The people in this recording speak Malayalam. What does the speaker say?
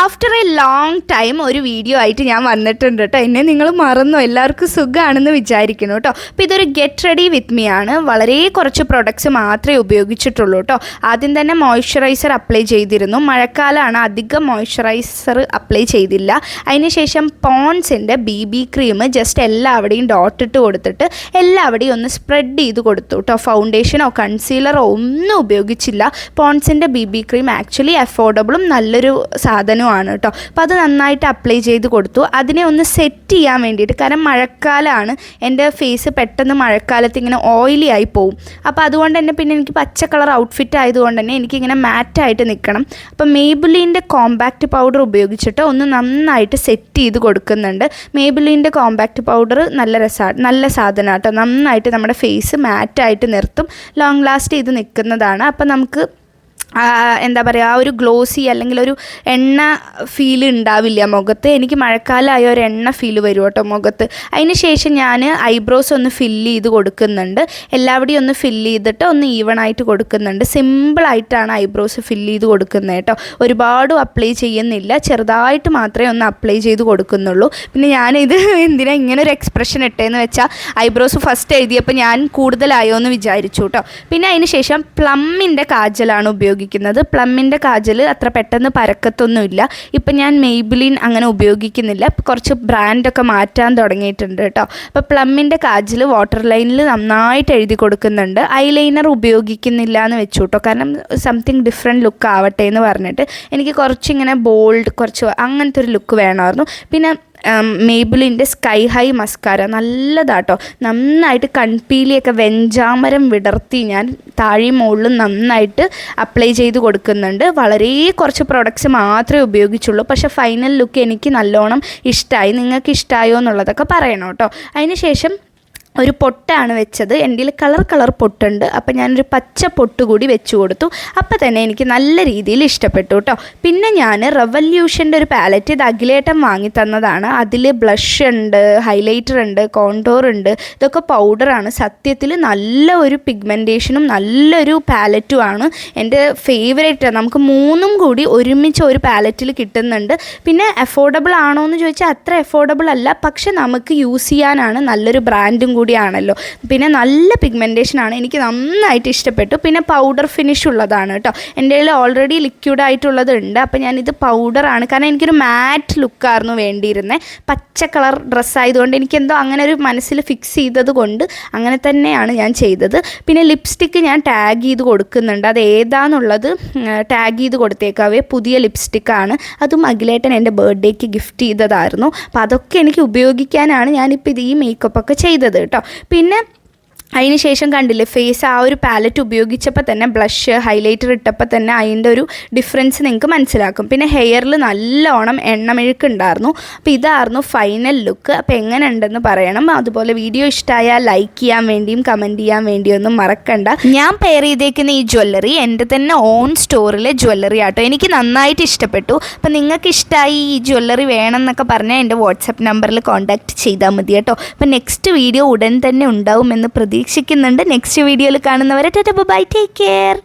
ആഫ്റ്റർ എ ലോങ് ടൈം ഒരു വീഡിയോ ആയിട്ട് ഞാൻ വന്നിട്ടുണ്ട് കേട്ടോ. എന്നെ നിങ്ങൾ മറന്നോ? എല്ലാവർക്കും സുഖമാണെന്ന് വിചാരിക്കുന്നു കേട്ടോ. അപ്പോൾ ഇതൊരു ഗെറ്റ് റെഡി വിത്ത് മീ ആണ്. വളരെ കുറച്ച് പ്രൊഡക്ട്സ് മാത്രമേ ഉപയോഗിച്ചിട്ടുള്ളൂ കേട്ടോ. ആദ്യം തന്നെ മോയ്സ്ചറൈസർ അപ്ലൈ ചെയ്തിരുന്നു. മഴക്കാലമാണ്, അധികം മോയ്സ്ചറൈസർ അപ്ലൈ ചെയ്തില്ല. അതിനുശേഷം പോൺസിൻ്റെ BB ക്രീം ജസ്റ്റ് എല്ലാവിടെയും ഡോട്ടിട്ട് കൊടുത്തിട്ട് എല്ലാവിടെയും ഒന്ന് സ്പ്രെഡ് ചെയ്ത് കൊടുത്തു കേട്ടോ. ഫൗണ്ടേഷനോ കൺസീലറോ ഒന്നും ഉപയോഗിച്ചില്ല. പോൺസിൻ്റെ BB ക്രീം ആക്ച്വലി അഫോർഡബിളും നല്ലൊരു സാധനമാണ് കേട്ടോ. അപ്പോൾ അത് നന്നായിട്ട് അപ്ലൈ ചെയ്ത് കൊടുത്തു. അതിനെ ഒന്ന് സെറ്റ് ചെയ്യാൻ വേണ്ടിയിട്ട്, കാരണം മഴക്കാലമാണ്, എൻ്റെ ഫേസ് പെട്ടെന്ന് മഴക്കാലത്ത് ഇങ്ങനെ ഓയിലി ആയി പോവും. അപ്പോൾ അതുകൊണ്ട് തന്നെ പിന്നെ എനിക്ക് പച്ച കളർ ഔട്ട്ഫിറ്റ് ആയതുകൊണ്ട് തന്നെ എനിക്കിങ്ങനെ മാറ്റായിട്ട് നിൽക്കണം. അപ്പോൾ മേബിലിൻ്റെ കോമ്പാക്റ്റ് പൗഡർ ഉപയോഗിച്ചിട്ട് ഒന്ന് നന്നായിട്ട് സെറ്റ് ചെയ്ത് കൊടുക്കുന്നുണ്ട്. മേബിലിൻ്റെ കോമ്പാക്റ്റ് പൗഡർ നല്ല സാധനം കേട്ടോ. നന്നായിട്ട് നമ്മുടെ ഫേസ് മാറ്റായിട്ട് നിർത്തും, ലോങ് ലാസ്റ്റ് ചെയ്ത് നിൽക്കുന്നതാണ്. അപ്പോൾ നമുക്ക് എന്താ പറയുക, ഒരു ഗ്ലോസി അല്ലെങ്കിൽ ഒരു എണ്ണ ഫീൽ ഉണ്ടാവില്ല മുഖത്ത്. എനിക്ക് മഴക്കാലമായ ഒരു എണ്ണ ഫീൽ വരും കേട്ടോ മുഖത്ത്. അതിന് ശേഷം ഞാൻ ഐബ്രോസ് ഒന്ന് ഫില്ല് ചെയ്ത് കൊടുക്കുന്നുണ്ട്. എല്ലാവിടെയും ഒന്ന് ഫില്ല് ചെയ്തിട്ട് ഒന്ന് ഈവണായിട്ട് കൊടുക്കുന്നുണ്ട്. സിമ്പിളായിട്ടാണ് ഐബ്രോസ് ഫില്ല് ചെയ്ത് കൊടുക്കുന്നത് കേട്ടോ. ഒരുപാടും അപ്ലൈ ചെയ്യുന്നില്ല, ചെറുതായിട്ട് മാത്രമേ ഒന്ന് അപ്ലൈ ചെയ്ത് കൊടുക്കുന്നുള്ളൂ. പിന്നെ ഞാനിത് എന്തിനാ ഇങ്ങനെ ഒരു എക്സ്പ്രഷൻ ഇട്ടേന്ന് വെച്ചാൽ ഐബ്രോസ് ഫസ്റ്റ് എഴുതിയപ്പോൾ ഞാൻ കൂടുതലായോ എന്ന് വിചാരിച്ചു കേട്ടോ. പിന്നെ അതിന് ശേഷം പ്ലമ്മിൻ്റെ കാജലാണ് ഉപയോഗിക്കുന്നത്. പ്ലമ്മിൻ്റെ കാജൽ അത്ര പെട്ടെന്ന് പരക്കത്തൊന്നുമില്ല. ഇപ്പം ഞാൻ മെയ്ബിലിൻ അങ്ങനെ ഉപയോഗിക്കുന്നില്ല, കുറച്ച് ബ്രാൻഡൊക്കെ മാറ്റാൻ തുടങ്ങിയിട്ടുണ്ട് കേട്ടോ. അപ്പോൾ പ്ലമ്മിൻ്റെ കാജൽ വാട്ടർ ലൈനിൽ നന്നായിട്ട് എഴുതി കൊടുക്കുന്നുണ്ട്. ഐലൈനർ ഉപയോഗിക്കുന്നില്ല എന്ന് വെച്ചു കേട്ടോ, കാരണം സംതിങ് ഡിഫറെൻറ്റ് ലുക്ക് ആവട്ടെ എന്ന് പറഞ്ഞിട്ട്. എനിക്ക് കുറച്ചിങ്ങനെ ബോൾഡ്, കുറച്ച് അങ്ങനത്തെ ഒരു ലുക്ക് വേണമായിരുന്നു. പിന്നെ മേബിലിൻ്റെ സ്കൈ ഹൈ മസ്കാര നല്ലതാട്ടോ. നന്നായിട്ട് കൺപീലിയൊക്കെ വെഞ്ചാമരം വിടർത്തി ഞാൻ താഴെയും മുകളിലും നന്നായിട്ട് അപ്ലൈ ചെയ്ത് കൊടുക്കുന്നുണ്ട്. വളരെ കുറച്ച് പ്രൊഡക്ട്സ് മാത്രമേ ഉപയോഗിച്ചുള്ളൂ. പക്ഷേ ഫൈനൽ ലുക്ക് എനിക്ക് നല്ലോണം ഇഷ്ടമായി. നിങ്ങൾക്ക് ഇഷ്ടമായോ എന്നുള്ളതൊക്കെ പറയണം കേട്ടോ. അതിന് ശേഷം ഒരു പൊട്ടാണ് വെച്ചത്. എൻ്റെ കളർ പൊട്ടുണ്ട്. അപ്പോൾ ഞാനൊരു പച്ച പൊട്ട് കൂടി വെച്ച് കൊടുത്തു. അപ്പോൾ തന്നെ എനിക്ക് നല്ല രീതിയിൽ ഇഷ്ടപ്പെട്ടു കേട്ടോ. പിന്നെ ഞാൻ റെവല്യൂഷൻ്റെ ഒരു പാലറ്റ്, ഇത് അഖിലേട്ടൻ വാങ്ങി തന്നതാണ്. അതിൽ ബ്ലഷ് ഉണ്ട്, ഹൈലൈറ്റർ ഉണ്ട്, കോണ്ടോർ ഉണ്ട്. ഇതൊക്കെ പൗഡറാണ്. സത്യത്തിൽ നല്ല ഒരു പിഗ്മെൻറ്റേഷനും നല്ലൊരു പാലറ്റുമാണ്. എൻ്റെ ഫേവറേറ്റ്. നമുക്ക് മൂന്നും കൂടി ഒരുമിച്ച് ഒരു പാലറ്റിൽ കിട്ടുന്നുണ്ട്. പിന്നെ അഫോർഡബിൾ ആണോ എന്ന് ചോദിച്ചാൽ അത്ര അഫോർഡബിൾ അല്ല, പക്ഷെ നമുക്ക് യൂസ് ചെയ്യാനാണ്. നല്ലൊരു ബ്രാൻഡും കൂടിയാണല്ലോ. പിന്നെ നല്ല പിഗ്മെൻറ്റേഷനാണ്, എനിക്ക് നന്നായിട്ട് ഇഷ്ടപ്പെട്ടു. പിന്നെ പൗഡർ ഫിനിഷ് ഉള്ളതാണ് കേട്ടോ. എൻ്റെ കയ്യിൽ ഓൾറെഡി ലിക്വിഡ് ആയിട്ടുള്ളത് ഉണ്ട്. അപ്പോൾ ഞാനിത് പൗഡറാണ്, കാരണം എനിക്കൊരു മാറ്റ് ലുക്കായിരുന്നു വേണ്ടിയിരുന്നത്. പച്ച കളർ ഡ്രസ്സായതുകൊണ്ട് എനിക്കെന്തോ അങ്ങനെ ഒരു മനസ്സിൽ ഫിക്സ് ചെയ്തത് കൊണ്ട് അങ്ങനെ തന്നെയാണ് ഞാൻ ചെയ്തത്. പിന്നെ ലിപ്സ്റ്റിക്ക് ഞാൻ ടാഗ് ചെയ്ത് കൊടുക്കുന്നുണ്ട്. അത് ഏതാണെന്നുള്ളത് ടാഗ് ചെയ്ത് കൊടുത്തേക്കാവേ. പുതിയ ലിപ്സ്റ്റിക്കാണ്, അതും അഖിലേട്ടൻ എൻ്റെ ബർത്ത്ഡേക്ക് ഗിഫ്റ്റ് ചെയ്തതായിരുന്നു. അപ്പോൾ അതൊക്കെ എനിക്ക് ഉപയോഗിക്കാനാണ് ഞാനിപ്പോൾ ഇത് ഈ മേക്കപ്പൊക്കെ ചെയ്തത് കേട്ടോ. പിന്നെ അതിന് ശേഷം കണ്ടില്ലേ, ഫേസ് ആ ഒരു പാലറ്റ് ഉപയോഗിച്ചപ്പോൾ തന്നെ, ബ്ലഷ് ഹൈലൈറ്റർ ഇട്ടപ്പോൾ തന്നെ അതിൻ്റെ ഒരു ഡിഫറൻസ് നിങ്ങൾക്ക് മനസ്സിലാക്കും. പിന്നെ ഹെയറിൽ നല്ലോണം എണ്ണമെഴുക്കുണ്ടായിരുന്നു. അപ്പോൾ ഇതായിരുന്നു ഫൈനൽ ലുക്ക്. അപ്പോൾ എങ്ങനെ ഉണ്ടെന്ന് പറയണം. അതുപോലെ വീഡിയോ ഇഷ്ടമായാൽ ലൈക്ക് ചെയ്യാൻ വേണ്ടിയും കമൻറ്റ് ചെയ്യാൻ വേണ്ടിയൊന്നും മറക്കണ്ട. ഞാൻ പെയർ ചെയ്തേക്കുന്ന ഈ ജ്വല്ലറി എൻ്റെ തന്നെ ഓൺ സ്റ്റോറിലെ ജ്വല്ലറി ആട്ടോ. എനിക്ക് നന്നായിട്ട് ഇഷ്ടപ്പെട്ടു. അപ്പോൾ നിങ്ങൾക്ക് ഇഷ്ടമായി ഈ ജ്വല്ലറി വേണമെന്നൊക്കെ പറഞ്ഞാൽ എൻ്റെ വാട്സപ്പ് നമ്പറിൽ കോൺടാക്റ്റ് ചെയ്താൽ മതി കേട്ടോ. അപ്പോൾ നെക്സ്റ്റ് വീഡിയോ ഉടൻ തന്നെ ഉണ്ടാവുമെന്ന് പ്രതീക്ഷിക്കുന്നുണ്ട്. നെക്സ്റ്റ് വീഡിയോയിൽ കാണുന്നവരെ ടാറ്റാ ബൈ, ടേക്ക് കെയർ.